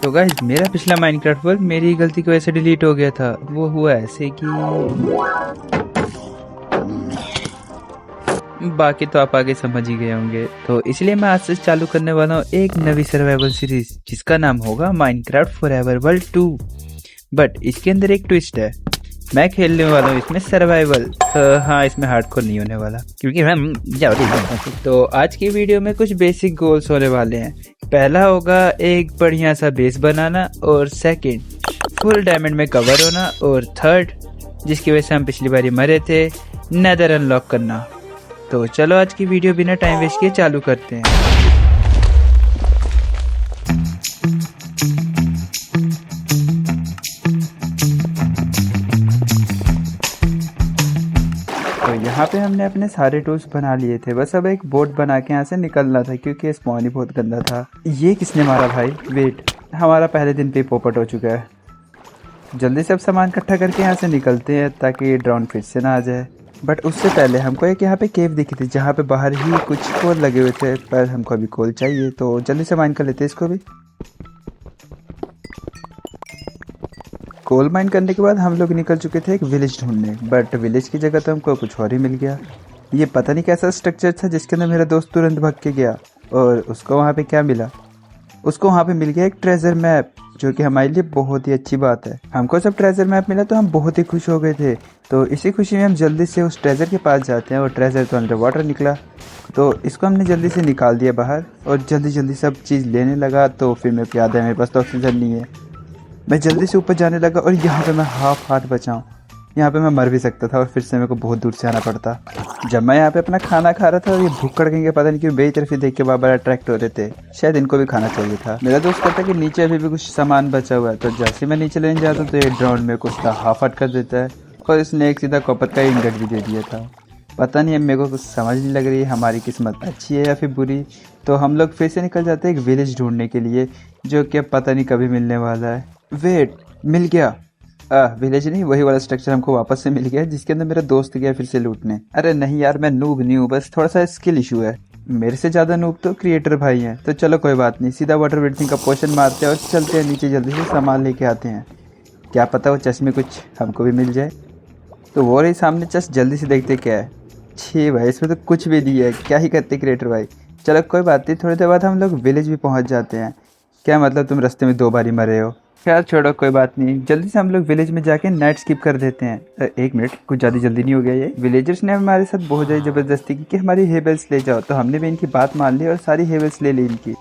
तो गाइस मेरा पिछला माइनक्राफ्ट वर्ल्ड मेरी गलती की वजह से डिलीट हो गया था। वो हुआ ऐसे कि बाकी तो आप आगे समझ ही गए होंगे। तो इसलिए मैं आज से चालू करने वाला हूँ एक नवी सर्वाइवल सीरीज जिसका नाम होगा माइनक्राफ्ट फॉरएवर वर्ल्ड 2। बट इसके अंदर एक ट्विस्ट है, मैं खेलने वाला हूँ इसमें सर्वाइवल। हाँ, इसमें हार्डकोर नहीं होने वाला क्योंकि हम तो आज की वीडियो में कुछ बेसिक गोल्स होने वाले हैं। पहला होगा एक बढ़िया सा बेस बनाना, और सेकंड फुल डायमंड में कवर होना, और थर्ड जिसकी वजह से हम पिछली बारी मरे थे, नेदर अनलॉक करना। तो चलो आज की वीडियो बिना टाइम वेस्ट किए चालू करते हैं। तो यहाँ पे हमने अपने सारे टूल्स बना लिए थे, बस अब एक बोट बना के यहाँ से निकलना था क्योंकि स्पॉन ही बहुत गंदा था। ये किसने मारा भाई? वेट, हमारा पहले दिन पे पोपट हो चुका है। जल्दी से अब सामान इकट्ठा करके यहाँ से निकलते हैं ताकि ड्रोन फिर से ना आ जाए। बट उससे पहले हमको एक यहाँ पे केव दिखी थी जहाँ पे बाहर ही कुछ कोल लगे हुए थे, पर हमको अभी कोल चाहिए तो जल्दी से माइन कर लेते हैं इसको भी। कोल माइन करने के बाद हम लोग निकल चुके थे एक विलेज ढूंढने, बट विलेज की जगह तो हमको कुछ और ही मिल गया। ये पता नहीं कैसा स्ट्रक्चर था जिसके अंदर मेरा दोस्त तुरंत भाग के गया, और उसको वहाँ पे क्या मिला? उसको वहाँ पे मिल गया एक ट्रेजर मैप, जो कि हमारे लिए बहुत ही अच्छी बात है। हमको जब ट्रेजर मैप मिला तो हम बहुत ही खुश हो गए थे। तो इसी खुशी में हम जल्दी से उस ट्रेजर के पास जाते हैं, और ट्रेजर तो अंडर वाटर निकला, तो इसको हमने जल्दी से निकाल दिया बाहर और जल्दी सब चीज़ लेने लगा। तो फिर मेरे को याद है मेरे पास तो ऑक्सीजन नहीं है, मैं जल्दी से ऊपर जाने लगा और यहाँ पे मैं हाफ हार्ट बचाऊँ। यहाँ पे मैं मर भी सकता था और फिर से मेरे को बहुत दूर से आना पड़ता। जब मैं यहाँ पे अपना खाना खा रहा था और ये भूख कड़केंगे पता नहीं क्यों मेरी तरफ ही देख के बार अट्रैक्ट हो रहे थे, शायद इनको भी खाना चाहिए था। मेरा दोस्त कहता कि नीचे अभी भी कुछ सामान बचा हुआ है, तो जैसे मैं नीचे लेने जाता हूँ तो ये ड्रोन में कुछ हाफ हार्ट कर देता है, और इसने एक सीधा कॉपर का इंगट भी दे दिया था। पता नहीं, अब मेरे को कुछ समझ नहीं लग रही है हमारी किस्मत अच्छी है या फिर बुरी। तो हम लोग फिर से निकल जाते हैं एक विलेज ढूंढने के लिए, जो कि अब पता नहीं कभी मिलने वाला है। वेट, मिल गया। विलेज नहीं, वही वाला स्ट्रक्चर हमको वापस से मिल गया जिसके अंदर मेरा दोस्त गया फिर से लूटने। अरे नहीं यार, मैं नूब नहीं हूँ, बस थोड़ा सा स्किल इशू है। मेरे से ज़्यादा नूब तो क्रिएटर भाई हैं। तो चलो कोई बात नहीं, सीधा वाटर ब्रीथिंग का पोशन मारते हैं और चलते हैं नीचे, जल्दी से सामान लेके आते हैं। क्या पता वो चेस्ट में कुछ हमको भी मिल जाए। तो वो रही सामने चेस्ट, जल्दी से देखते क्या है। छी भाई, इसमें तो कुछ भी नहीं है, क्या ही करते क्रिएटर भाई। चलो कोई बात नहीं, थोड़ी देर बाद हम लोग विलेज भी पहुँच जाते हैं। क्या मतलब तुम रास्ते में 2 बार मरे हो? खैर छोड़ो, कोई बात नहीं, जल्दी से हम लोग विलेज में जाके नाइट स्किप कर देते हैं। एक मिनट, कुछ ज़्यादा जल्दी नहीं हो गया? ये विलेजर्स ने हमारे साथ बहुत ज़्यादा ज़बरदस्ती की कि हमारी हेबल्स ले जाओ, तो हमने भी इनकी बात मान ली और सारी हेबल्स ले ली इनकी।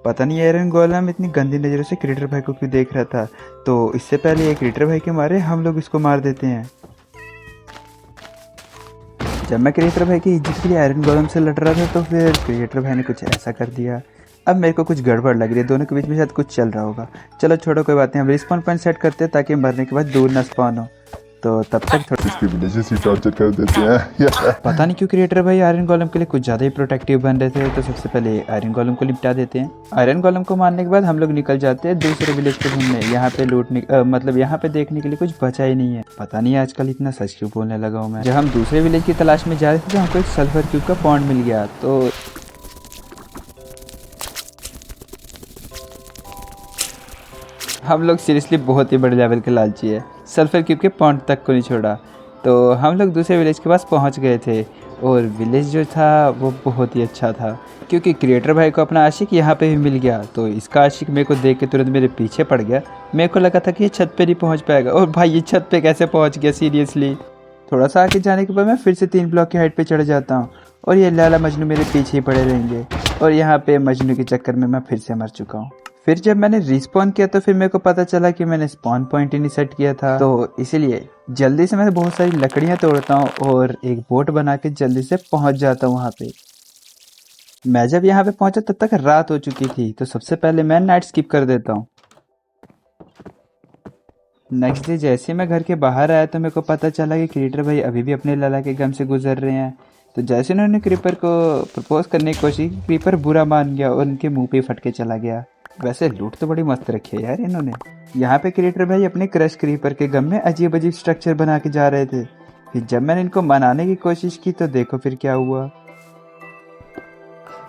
पता नहीं आयरन गोलम इतनी गंदी नज़रों से क्रिएटर भाई को क्यों देख रहा था। तो इससे पहले ये क्रिएटर भाई के मारे हम लोग इसको मार देते हैं। जब मैं क्रिएटर भाई की इज्जत के लिए आयरन गोलम से लड़ रहा था तो फिर क्रिएटर भाई ने कुछ ऐसा कर दिया। अब मेरे को कुछ गड़बड़ लग रही है, दोनों के बीच में शायद कुछ चल रहा होगा। चलो छोड़ो, कोई बात नहीं, हम रिस्पॉन पॉइंट सेट करते हैं ताकि मरने के बाद दूर न स्पॉन हो। तो तब तक थोड़ा इसके विलेजेस ही टॉर्चर कर देते हैं। पता नहीं क्यों क्रिएटर भाई आयरन गोलम के लिए कुछ ज़्यादा ही प्रोटेक्टिव बन रहे थे। तो सबसे पहले आयरन गोलम को निपटा देते हैं। आयरन गोलम को मारने के बाद हम लोग निकल जाते हैं दूसरे विलेज को ढूंढने। यहाँ पे लूटने मतलब यहाँ पे देखने के लिए कुछ बचा ही नहीं है। पता नहीं आजकल इतना सच क्यों बोलने लगा हूँ मैं। जब हम दूसरे विलेज की तलाश में जा रहे थे तो हमको एक सल्फर क्यूब का पॉन्ड मिल गया। तो हम लोग सीरियसली बहुत ही बड़े लेवल के लालची है, सल्फर क्यूब के पॉइंट तक को नहीं छोड़ा। तो हम लोग दूसरे विलेज के पास पहुंच गए थे, और विलेज जो था वो बहुत ही अच्छा था क्योंकि क्रिएटर भाई को अपना आशिक यहाँ पे भी मिल गया। तो इसका आशिक मेरे को देख के तुरंत मेरे पीछे पड़ गया। मेरे को लगा था कि ये छत पे नहीं पहुँच पाएगा, और भाई ये छत पे कैसे पहुँच गया सीरियसली। थोड़ा सा आगे जाने के बाद मैं फिर से 3 ब्लॉक की हाइट पर चढ़ जाता हूँ, और ये लाला मजनू मेरे पीछे ही पड़े रहेंगे। और यहाँ पे मजनू के चक्कर में मैं फिर से मर चुका हूँ। फिर जब मैंने रिस्पॉन किया तो फिर मेरे को पता चला कि मैंने स्पॉन पॉइंट ही नहीं सेट किया था। तो इसीलिए जल्दी से मैं बहुत सारी लकड़ियाँ तोड़ता हूँ और एक बोट बना के जल्दी से पहुँच जाता हूँ वहाँ पे। मैं जब यहाँ पे पहुँचा तब तक रात हो चुकी थी, तो सबसे पहले मैं नाइट स्किप कर देता हूँ। नेक्स्ट डे जैसे मैं घर के बाहर आया तो मेरे को पता चला कि क्रिएटर भाई अभी भी अपने लाला के गम से गुजर रहे हैं। तो जैसे उन्होंने क्रीपर को प्रपोज करने की कोशिश की, क्रीपर बुरा मान गया और उनके मुंह पे फट के चला गया। वैसे लूट तो बड़ी मस्त रखी है यार इन्होंने। यहाँ पे क्रिएटर भाई अपने क्रश क्रीपर के गम में अजीब अजीब स्ट्रक्चर बना के जा रहे थे। फिर जब मैंने इनको मनाने की कोशिश की तो देखो फिर क्या हुआ।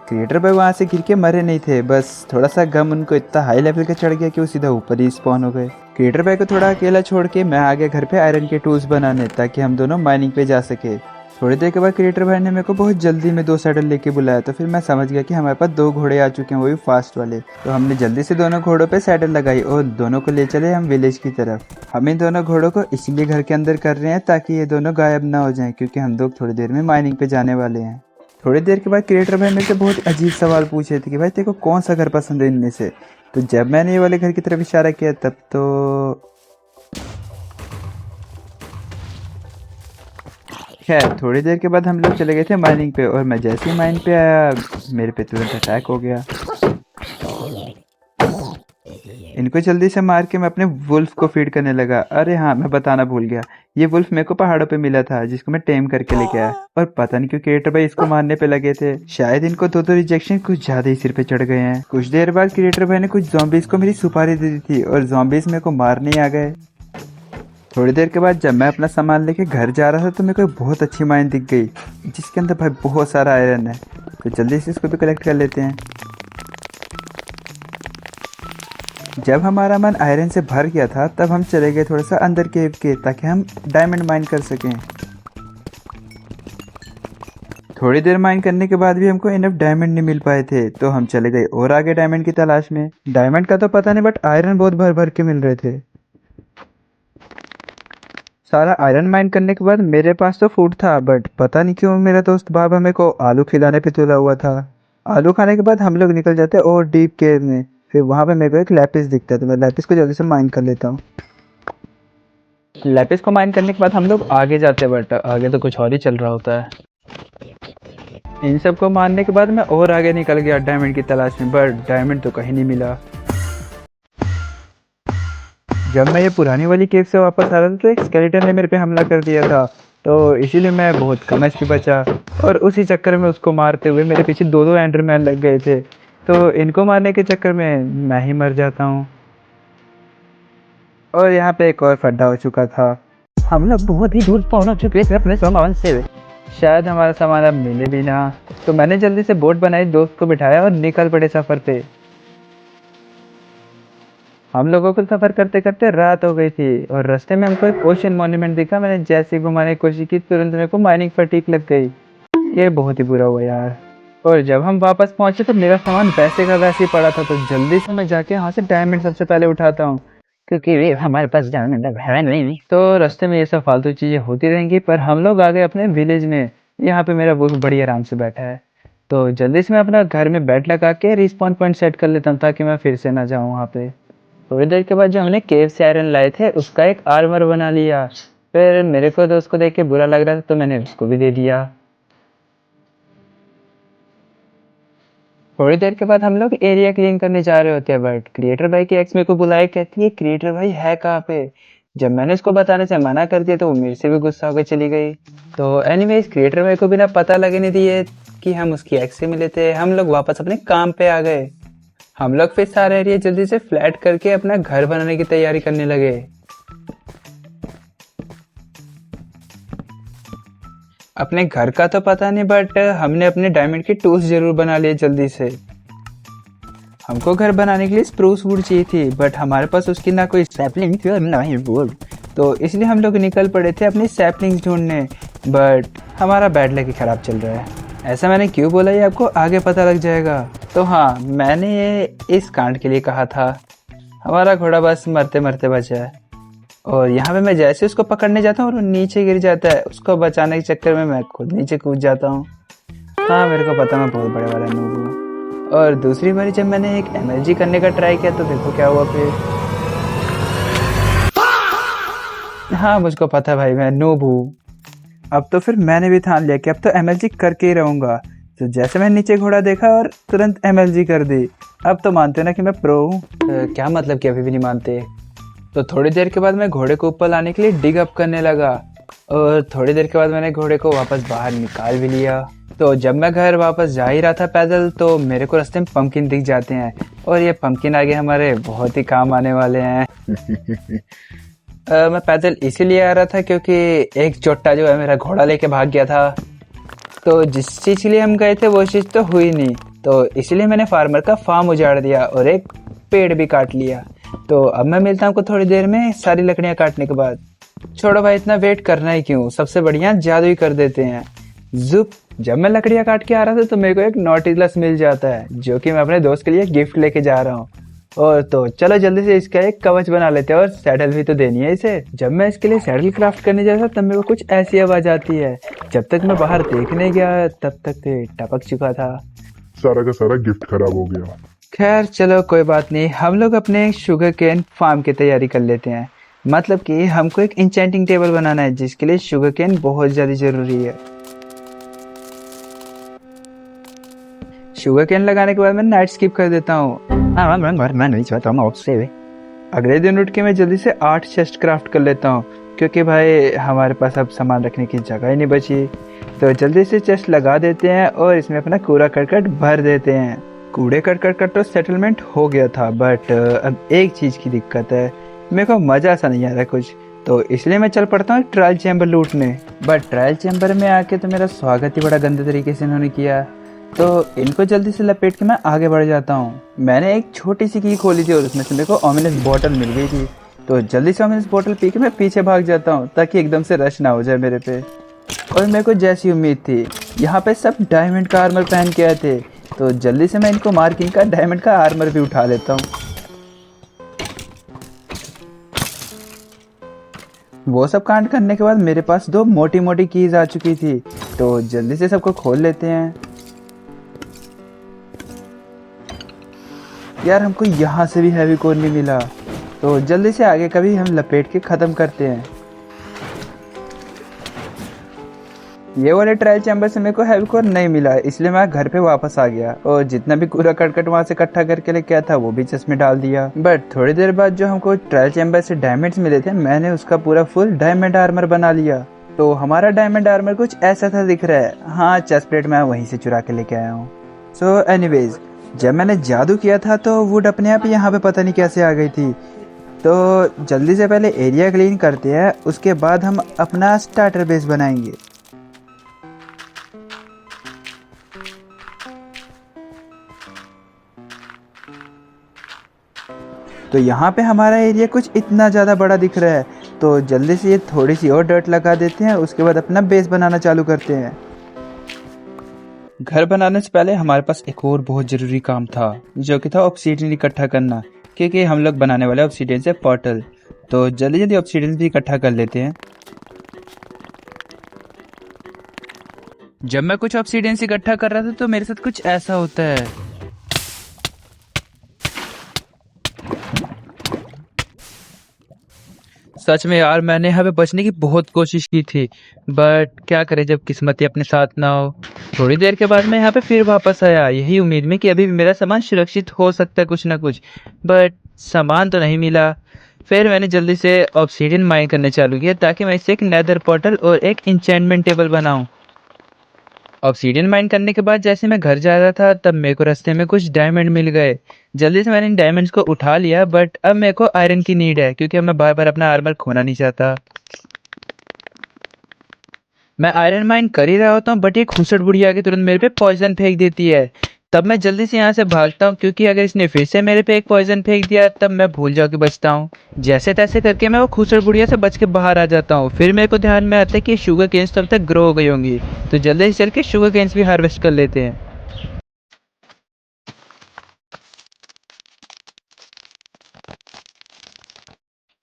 क्रिएटर भाई वहाँ से गिर के मरे नहीं थे, बस थोड़ा सा गम उनको इतना हाई लेवल का चढ़ गया कि वो सीधा ऊपर ही स्पॉन हो गए। क्रिएटर भाई को थोड़ा अकेला छोड़ के मैं आ गया घर पे आयरन के टूल्स बनाने, ताकि हम दोनों माइनिंग पे जा सके। थोड़ी देर के बाद क्रिएटर भाई ने मेरे को बहुत जल्दी में 2 सैडल लेके बुलाया, तो फिर मैं समझ गया कि हमारे पास 2 घोड़े आ चुके हैं, वो भी फास्ट वाले। तो हमने जल्दी से दोनों घोड़ों पे सैडल लगाई और दोनों को ले चले हम विलेज की तरफ। हम इन दोनों घोड़ों को इसलिए घर के अंदर कर रहे हैं ताकि ये दोनों गायब ना हो जाएं, क्योंकि हम लोग थोड़ी देर में माइनिंग पे जाने वाले हैं। थोड़ी देर के बाद क्रिएटर भाई मेरे से बहुत अजीब सवाल पूछे थे कि भाई तेरे को कौन सा घर पसंद है इनमें से। तो जब मैंने ये वाले घर की तरफ इशारा किया तब तो खैर थोड़ी देर के बाद हम लोग चले गए थे माइनिंग पे, और मैं जैसे ही माइन पे आया मेरे पे तुरंत अटैक हो गया। इनको जल्दी से मार के मैं अपने वुल्फ को फीड करने लगा। अरे हाँ, मैं बताना भूल गया, ये वुल्फ मेरे को पहाड़ों पे मिला था, जिसको मैं टेम करके लेके आया। और पता नहीं क्यों क्रिएटर भाई इसको मारने पे लगे थे। शायद इनको 2 रिजेक्शन कुछ ज्यादा ही सिर पे चढ़ गए हैं। कुछ देर बाद क्रिएटर भाई ने कुछ ज़ॉम्बीज को मेरी सुपारी दे दी थी और ज़ॉम्बीज मेरे को मारने आ गए। थोड़ी देर के बाद जब मैं अपना सामान लेके घर जा रहा था तो मेरे को एक बहुत अच्छी माइन दिख गई, जिसके अंदर भाई बहुत सारा आयरन है। तो जल्दी से इसको भी कलेक्ट कर लेते हैं। जब हमारा मन आयरन से भर गया था तब हम चले गए थोड़ा सा अंदर केव के, ताकि हम डायमंड माइन कर सकें। थोड़ी देर माइन करने के बाद भी हमको इनफ डायमंड नहीं मिल पाए थे, तो हम चले गए और आगे डायमंड की तलाश में। डायमंड का तो पता नहीं, बट आयरन बहुत भर भर के मिल रहे थे। सारा आयरन माइन करने के बाद मेरे पास तो फूड था, बट पता नहीं क्यों मेरा दोस्त बाबा मेरे को आलू खिलाने पे तुला हुआ था। आलू खाने के बाद हम लोग निकल जाते हैं और डीप केव में। फिर वहाँ पे मेरे को एक लैपिस दिखता है, तो मैं लैपिस को जल्दी से माइन कर लेता हूँ। लैपिस को माइन करने के बाद हम लोग आगे जाते हैं, बट आगे तो कुछ और ही चल रहा होता है। इन सब को मारने के बाद मैं और आगे निकल गया डायमंड की तलाश में, बट डायमंड तो कहीं नहीं मिला। जब मैं ये पुरानी वाली केव से वापस आ रहा था तो एक स्केलेटन ने मेरे पे हमला कर दिया था, तो इसीलिए मैं बहुत कम एचपी बचा, और उसी चक्कर में उसको मारते हुए मेरे पीछे 2 एंडरमैन लग गए थे। तो इनको मारने के चक्कर में मैं ही मर जाता हूँ। और यहाँ पे एक और फड्डा हो चुका था। हम लोग बहुत ही दूर पहुँच चुके थे अपने सामान से, शायद हमारा सामान अब मिले भी ना। तो मैंने जल्दी से बोट बनाई, दोस्त को बिठाया और निकल पड़े सफ़र पे। हम लोगों को सफ़र करते करते रात हो गई थी और रास्ते में हमको एक ओशन मॉन्यूमेंट दिखा। मैंने जैसे ही घुमाने की कोशिश की तुरंत मेरे को माइनिंग फटीक लग गई। ये बहुत ही बुरा हुआ यार। और जब हम वापस पहुंचे तो मेरा सामान वैसे का वैसे ही पड़ा था, तो जल्दी से मैं जाके यहाँ से डायमंड सबसे पहले उठाता हूँ, क्योंकि वे हमारे पास डायमंड है नहीं। तो रास्ते में ये सब फालतू चीज़ें होती रहेंगी, पर हम लोग आ गए अपने विलेज में। यहाँ पे मेरा वो बड़ी आराम से बैठा है, तो जल्दी से मैं अपना घर में बेड लगा के रिस्पॉन पॉइंट सेट कर लेता हूँ, ताकि मैं फिर से ना जाऊँ वहाँ पे। थोड़ी देर के बाद जो हमने केव से आयरन लाए थे उसका एक आर्मर बना लिया। फिर मेरे को तो उसको देख के बुरा लग रहा था, तो मैंने उसको भी दे दिया। थोड़ी देर के बाद हम लोग एरिया क्लीन करने जा रहे होते हैं, बट क्रिएटर भाई की एक्स मेरे को बुलाए, कहती है क्रिएटर भाई है कहाँ पे। जब मैंने उसको बताने से मना कर दिया तो वो मेरे से भी गुस्सा होकर चली गई। तो एनीवेज क्रिएटर भाई को बिना पता लगने दिए कि हम उसकी एक्स से मिले थे, हम लोग वापस अपने काम पे आ गए। हम लोग फिर सारा एरिया जल्दी से फ्लैट करके अपना घर बनाने की तैयारी करने लगे। अपने घर का तो पता नहीं, बट हमने अपने डायमंड के टूल्स जरूर बना लिए जल्दी से। हमको घर बनाने के लिए स्प्रूस वुड चाहिए थी, बट हमारे पास उसकी ना कोई सैपलिंग थी और ना ही वुड, तो इसलिए हम लोग निकल पड़े थे अपनी सैपलिंग्स ढूंढने। बट हमारा बैड लक ही ख़राब चल रहा है। ऐसा मैंने क्यों बोला ये आपको आगे पता लग जाएगा। तो हाँ, मैंने ये इस कांड के लिए कहा था। हमारा घोड़ा बस मरते मरते बचा है, और यहाँ पे मैं जैसे उसको पकड़ने जाता हूँ और वो नीचे गिर जाता है। उसको बचाने के चक्कर में मैं खुद नीचे कूद जाता हूँ। हाँ, मेरे को पता मैं बहुत बड़े वाला नूब हूँ। और दूसरी बारी जब मैंने एक एमएलजी करने का ट्राई किया तो देखो क्या हुआ फिर। हाँ, मुझको पता भाई, मैं नूब हूँ। अब तो फिर मैंने भी ठान लिया कि अब तो एमएलजी करके ही रहूँगा। तो जैसे मैंने नीचे घोड़ा देखा और तुरंत एमएलजी कर दी। अब तो मानते ना कि मैं प्रो हूँ। क्या मतलब कि अभी भी नहीं मानते। तो थोड़ी देर के बाद मैं घोड़े को ऊपर लाने के लिए डिग अप करने लगा, और थोड़ी देर के बाद मैंने घोड़े को वापस बाहर निकाल भी लिया। तो जब मैं घर वापस जा ही रहा था पैदल, तो मेरे को रास्ते में पंपकिन दिख जाते हैं, और ये पंपकिन आगे हमारे बहुत ही काम आने वाले हैं। मैं पैदल इसीलिए आ रहा था क्योंकि एक चोट्टा जो है मेरा घोड़ा लेके भाग गया था। तो जिस चीज़ के लिए हम गए थे वो चीज़ तो हुई नहीं, तो इसलिए मैंने फार्मर का फार्म उजाड़ दिया और एक पेड़ भी काट लिया। तो अब मैं मिलता हूँ आपको थोड़ी देर में सारी लकड़ियाँ काटने के बाद। छोड़ो भाई, इतना वेट करना ही क्यों, सबसे बढ़िया जादू ही कर देते हैं। जुप। जब मैं लकड़ियाँ काट के आ रहा था तो मेरे को एक नॉटिलस मिल जाता है, जो कि मैं अपने दोस्त के लिए गिफ्ट लेके जा रहा हूँ। और तो चलो जल्दी से इसका एक कवच बना लेते हैं, और सैडल भी तो देनी है इसे। जब मैं इसके लिए सैडल क्राफ्ट करने जाता तब मेरे को कुछ ऐसी आवाज आती है। जब तक मैं बाहर देखने गया तब तक ये टपक चुका था। सारा का सारा गिफ्ट खराब हो गया। खैर चलो कोई बात नहीं, हम लोग अपने शुगर केन फार्म की तैयारी कर लेते हैं। मतलब कि हमको एक इंचेंटिंग टेबल बनाना है, जिसके लिए शुगर केन बहुत ज़्यादा ज़रूरी है। शुगर केन लगाने के बाद मैं नाइट स्किप कर देता हूँ। अगले दिन उठ के मैं जल्दी से 8 चेस्ट क्राफ्ट कर लेता हूँ, क्योंकि भाई हमारे पास अब सामान रखने की जगह ही नहीं बची। तो जल्दी से चेस्ट लगा देते हैं और इसमें अपना कूड़ा करकट भर देते हैं। कूड़े करकट का तो सेटलमेंट हो गया था, बट अब एक चीज़ की दिक्कत है, मेरे को मज़ा सा नहीं आ रहा कुछ। तो इसलिए मैं चल पड़ता हूँ ट्रायल चैम्बर लूटने। बट ट्रायल चैम्बर में आके तो मेरा स्वागत ही बड़ा गंदे तरीके से इन्होंने किया। तो इनको जल्दी से लपेट के मैं आगे बढ़ जाता हूँ। मैंने एक छोटी सी की खोली थी और उसमें से मेरे को ऑमिनस बॉटल मिल गई थी। तो जल्दी से ऑमिनस बॉटल पी के मैं पीछे भाग जाता हूँ, ताकि एकदम से रश ना हो जाए मेरे पे। और मेरे को जैसी उम्मीद थी, यहाँ पे सब डायमंड का आर्मर पहन के आए थे। तो जल्दी से मैं इनको मार के इनका डायमंड का आर्मर भी उठा लेता हूँ। वो सब कांड करने के बाद मेरे पास 2 मोटी मोटी कीज आ चुकी थी। तो जल्दी से सबको खोल लेते हैं। यार हमको यहाँ से भी हैवी कोर नहीं मिला, तो जल्दी से आगे का भी हम लपेट के ख़त्म करते हैं। ये वाले ट्रायल चैम्बर से मेरे को हैवी कोर नहीं मिला, इसलिए मैं घर पे वापस आ गया और जितना भी कूड़ा करकट वहाँ से इकट्ठा करके लेके आया था वो भी चेस्ट में डाल दिया। बट थोड़ी देर बाद जो हमको ट्रायल चैम्बर से डायमंड्स मिले थे, मैंने उसका पूरा फुल डायमंड आर्मर बना लिया। तो हमारा डायमंड आर्मर कुछ ऐसा था दिख रहा है। हाँ, चेस्ट प्लेट मैं वहीं से चुरा के लेके आया हूँ। सो एनीवेज, जब मैंने जादू किया था तो वुड अपने आप यहाँ पे पता नहीं कैसे आ गई थी। तो जल्दी से पहले एरिया क्लीन करते हैं, उसके बाद हम अपना स्टार्टर बेस बनाएंगे। तो यहाँ पे हमारा एरिया कुछ इतना ज़्यादा बड़ा दिख रहा है। तो जल्दी से ये थोड़ी सी और डर्ट लगा देते हैं, उसके बाद अपना बेस बनाना चालू करते हैं। घर बनाने से पहले हमारे पास एक और बहुत ज़रूरी काम था, जो कि था ऑब्सीडियन इकट्ठा करना, क्योंकि हम लोग बनाने वाले ऑब्सीडियन से पोर्टल। तो जल्दी जल्दी ऑब्सीडियन भी इकट्ठा कर लेते हैं। जब मैं कुछ ऑब्सीडियन इकट्ठा कर रहा था तो मेरे साथ कुछ ऐसा होता है। सच में यार, मैंने यहाँ पे बचने की बहुत कोशिश की थी, बट क्या करें जब किस्मत ही अपने साथ ना हो। थोड़ी देर के बाद मैं यहाँ पे फिर वापस आया, यही उम्मीद में कि अभी भी मेरा सामान सुरक्षित हो सकता है कुछ ना कुछ, बट सामान तो नहीं मिला। फिर मैंने जल्दी से ऑब्सीडियन माइन करने चालू किया, ताकि मैं इससे एक नेदर पोर्टल और एक इंचेंटमेंट टेबल बनाऊँ। ऑब्सीडियन माइन करने के बाद जैसे मैं घर जा रहा था तब मेरे को रास्ते में कुछ डायमंड मिल गए। जल्दी से मैंने इन डायमंड्स को उठा लिया, बट अब मेरे को आयरन की नीड है, क्योंकि अब मैं बार बार अपना आर्मर खोना नहीं चाहता। मैं आयरन माइन कर ही रहा होता हूँ, बट ये खुसट बुढ़िया आके तुरंत मेरे पे पॉइजन फेंक देती है। तब मैं जल्दी से यहाँ से भागता हूँ, क्योंकि अगर इसने फिर से मेरे पे एक पॉइजन फेंक दिया तब मैं भूल जाऊँ कि बचता हूँ। जैसे तैसे करके मैं वो खुसट बुढ़िया से बच के बाहर आ जाता हूँ। फिर मेरे को ध्यान में आता है कि शुगर केन्स तब तक ग्रो हो गई होंगी, तो जल्दी से चल के शुगर केन्स भी हार्वेस्ट कर लेते हैं।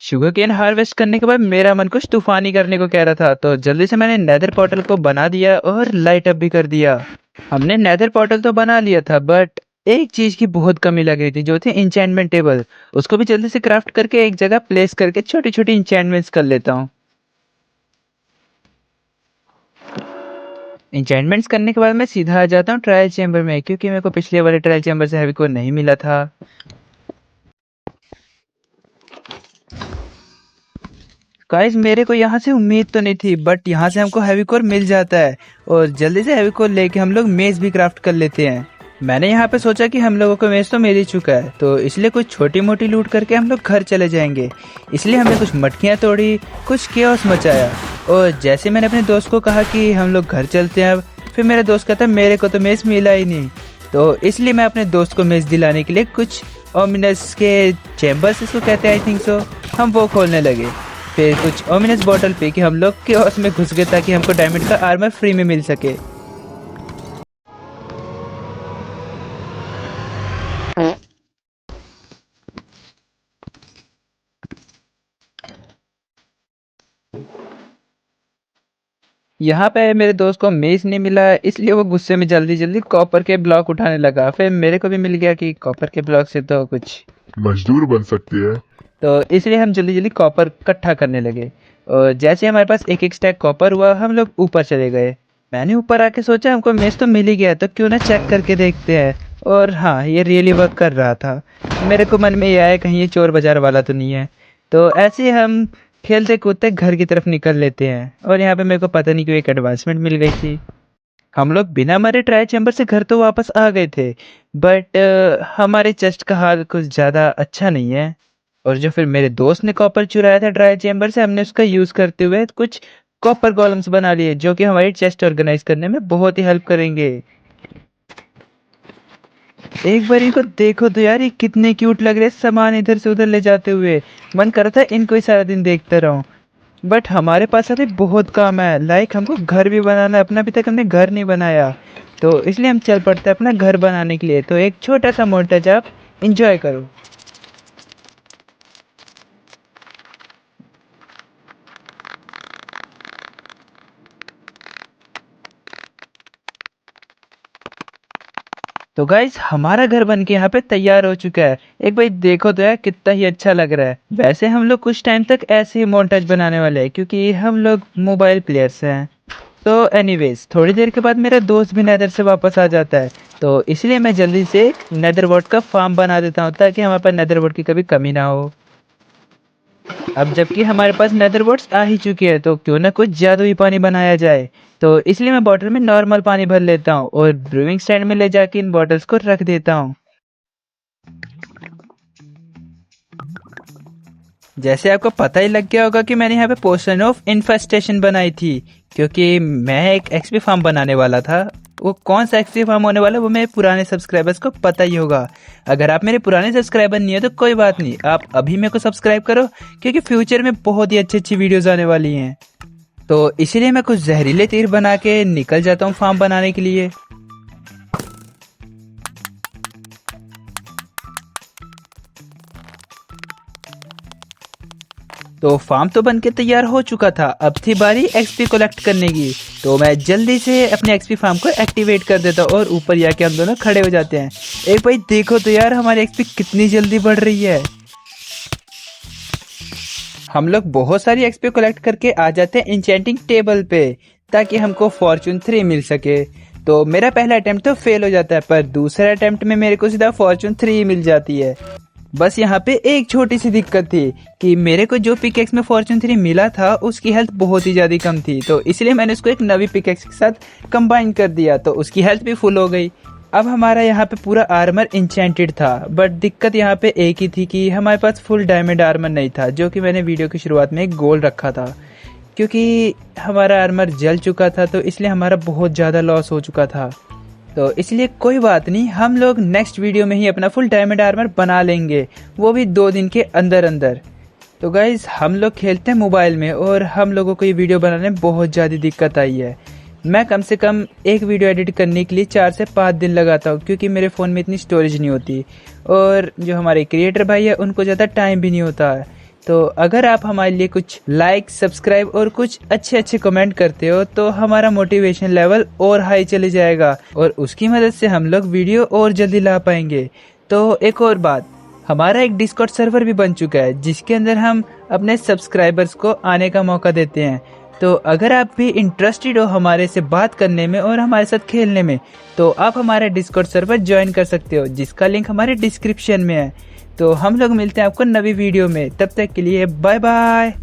शुगर केन हार्वेस्ट करने के बाद मेरा मन कुछ तूफानी करने को कह रहा था, तो जल्दी से मैंने नेदर पोर्टल को बना दिया और लाइट अप भी कर दिया। हमने नेदर पोर्टल तो बना लिया था, बट एक चीज की बहुत कमी लग रही थी, जो थी इंचेंटमेंट टेबल। उसको भी जल्दी से क्राफ्ट करके एक जगह प्लेस करके छोटी छोटी इंचेंटमेंट्स कर लेता हूँ। इंचेंटमेंट्स करने के बाद मैं सीधा आ जाता हूँ ट्रायल चैम्बर में, क्योंकि मेरे को पिछले वाले ट्रायल चैम्बर से हैवी कोर नहीं मिला था। गाइस, मेरे को यहाँ से उम्मीद तो नहीं थी, बट यहाँ से हमको हैवी कोर मिल जाता है और जल्दी से हैवी कोर लेके हम लोग मेज भी क्राफ्ट कर लेते हैं। मैंने यहाँ पे सोचा कि हम लोगों को मेज तो मिल ही चुका है, तो इसलिए कुछ छोटी मोटी लूट करके हम लोग घर चले जाएंगे। इसलिए हमने कुछ मटकियाँ तोड़ी, कुछ केओस मचाया, और जैसे मैंने अपने दोस्त को कहा कि हम लोग घर चलते हैं अब, फिर मेरा दोस्त कहता मेरे को तो मेज मिला ही नहीं। तो इसलिए मैं अपने दोस्त को मेज दिलाने के लिए कुछ ओमिनस के चैम्बर्स इसको कहते हैं आई थिंक सो, हम वो खोलने लगे। फिर कुछ ओमिनस बॉटल पी के हम लोग केओस में घुस गए ताकि हमको डायमंड का आर्मर फ्री में मिल सके। यहाँ पे मेरे दोस्त को मेज नहीं मिला, इसलिए वो गुस्से में जल्दी जल्दी कॉपर के ब्लॉक उठाने लगा। फिर मेरे को भी मिल गया कि कॉपर के ब्लॉक से तो कुछ मजदूर बन सकती है। तो इसलिए हम जल्दी जल्दी कॉपर इकट्ठा करने लगे। और जैसे हमारे पास एक एक स्टैक कॉपर हुआ हम लोग ऊपर चले गए। मैंने ऊपर आके सोचा हमको मेज तो मिल ही गया, तो क्यों ना चेक करके देखते हैं। और हाँ, ये रियली वर्क कर रहा था। मेरे को मन में ये आया कहीं ये चोर बाजार वाला तो नहीं है। तो ऐसे ही हम खेलते कूदते घर की तरफ निकल लेते हैं। और यहाँ पे मेरे को पता नहीं क्यों एक एडवांसमेंट मिल गई थी। हम लोग बिना मरे ट्राई चैम्बर से घर तो वापस आ गए थे, बट हमारे चेस्ट का हाल कुछ ज़्यादा अच्छा नहीं है। और जो फिर मेरे दोस्त ने कॉपर चुराया था ड्राई चैम्बर से, हमने उसका यूज़ करते हुए कुछ कॉपर कॉलम्स बना लिए जो कि हमारी चेस्ट ऑर्गेनाइज करने में बहुत ही हेल्प करेंगे। एक बार इनको देखो तो यार, ये कितने क्यूट लग रहे हैं सामान इधर से उधर ले जाते हुए। मन कर रहा था इनको ही सारा दिन देखता रहूं, बट हमारे पास अभी बहुत काम है। लाइक हमको घर भी बनाना है अपना, अभी तक हमने घर नहीं बनाया, तो इसलिए हम चल पड़ते हैं अपना घर बनाने के लिए। तो एक छोटा सा मोन्टेज आप इंजॉय करो। तो गाइस, हमारा घर बन के यहाँ पे तैयार हो चुका है। एक भाई देखो तो यार, कितना ही अच्छा लग रहा है। वैसे हम लोग कुछ टाइम तक ऐसे ही मोन्टाज बनाने वाले हैं क्योंकि हम लोग मोबाइल प्लेयर्स हैं। तो एनीवेज, थोड़ी देर के बाद मेरा दोस्त भी नेदर से वापस आ जाता है, तो इसलिए मैं जल्दी से एक नेदरवॉर्ट का फार्म बना देता हूँ ताकि हमारे पास नेदरवॉर्ट की कभी कमी ना हो। अब जबकि हमारे पास नेदरवॉर्ट्स आ ही चुकी है, तो क्यों ना कुछ जादुई पानी बनाया जाए। तो इसलिए मैं बॉटल में नॉर्मल पानी भर लेता हूँ और ब्रूइंग स्टैंड में ले जाके इन बॉटल्स को रख देता हूँ। जैसे आपको पता ही लग गया होगा कि मैंने यहाँ पे पोशन ऑफ इन्फेस्टेशन बनाई थी, क्योंकि मैं एक एक्सपी फार्म बनाने वाला था। वो कौन सा एक्सपी फार्म होने वाला है वो मेरे पुराने सब्सक्राइबर्स को पता ही होगा। अगर आप मेरे पुराने सब्सक्राइबर नहीं है तो कोई बात नहीं, आप अभी मेरे को सब्सक्राइब करो, क्योंकि फ्यूचर में बहुत ही अच्छी अच्छी वीडियोस आने वाली हैं। तो इसीलिए मैं कुछ जहरीले तीर बना के निकल जाता हूँ फार्म बनाने के लिए। तो फार्म तो बनके तैयार हो चुका था, अब थी बारी एक्सपी कलेक्ट करने की। तो मैं जल्दी से अपने एक्सपी फार्म को एक्टिवेट कर देता हूँ और ऊपर जाके हम दोनों खड़े हो जाते हैं। एक भाई देखो तो यार, हमारी एक्सपी कितनी जल्दी बढ़ रही है। हम लोग बहुत सारी एक्सपी कलेक्ट करके आ जाते हैं इंचेंटिंग टेबल पे, ताकि हमको फॉर्चून 3 मिल सके। तो मेरा पहला अटेम्प्ट तो फेल हो जाता है, पर दूसरे अटेम्प्ट में मेरे को सीधा फॉर्चून 3 मिल जाती है। बस यहाँ पे एक छोटी सी दिक्कत थी कि मेरे को जो पिकेक्स में फॉर्चून 3 मिला था उसकी हेल्थ बहुत ही ज्यादा कम थी, तो इसलिए मैंने उसको एक नवी पिकेक्स के साथ कंबाइन कर दिया, तो उसकी हेल्थ भी फुल हो गई। अब हमारा यहाँ पे पूरा आर्मर इंचेंटेड था, बट दिक्कत यहाँ पे एक ही थी कि हमारे पास फुल डायमंड आर्मर नहीं था, जो कि मैंने वीडियो की शुरुआत में एक गोल रखा था। क्योंकि हमारा आर्मर जल चुका था तो इसलिए हमारा बहुत ज़्यादा लॉस हो चुका था। तो इसलिए कोई बात नहीं, हम लोग नेक्स्ट वीडियो में ही अपना फुल डायमंड आर्मर बना लेंगे, वो भी 2 दिन के अंदर अंदर। तो गाइज, हम लोग खेलते हैं मोबाइल में और हम लोगों को ये वीडियो बनाने में बहुत ज़्यादा दिक्कत आई है। मैं कम से कम एक वीडियो एडिट करने के लिए 4 से 5 दिन लगाता हूँ, क्योंकि मेरे फ़ोन में इतनी स्टोरेज नहीं होती और जो हमारे क्रिएटर भाई है उनको ज़्यादा टाइम भी नहीं होता है। तो अगर आप हमारे लिए कुछ लाइक, सब्सक्राइब और कुछ अच्छे अच्छे कमेंट करते हो तो हमारा मोटिवेशन लेवल और हाई चले जाएगा और उसकी मदद से हम लोग वीडियो और जल्दी ला पाएंगे। तो एक और बात, हमारा एक डिस्कॉर्ड सर्वर भी बन चुका है जिसके अंदर हम अपने सब्सक्राइबर्स को आने का मौका देते हैं। तो अगर आप भी इंटरेस्टेड हो हमारे से बात करने में और हमारे साथ खेलने में, तो आप हमारे डिस्कॉर्ड सर्वर ज्वाइन कर सकते हो, जिसका लिंक हमारे डिस्क्रिप्शन में है। तो हम लोग मिलते हैं आपको नवी वीडियो में, तब तक के लिए बाय बाय।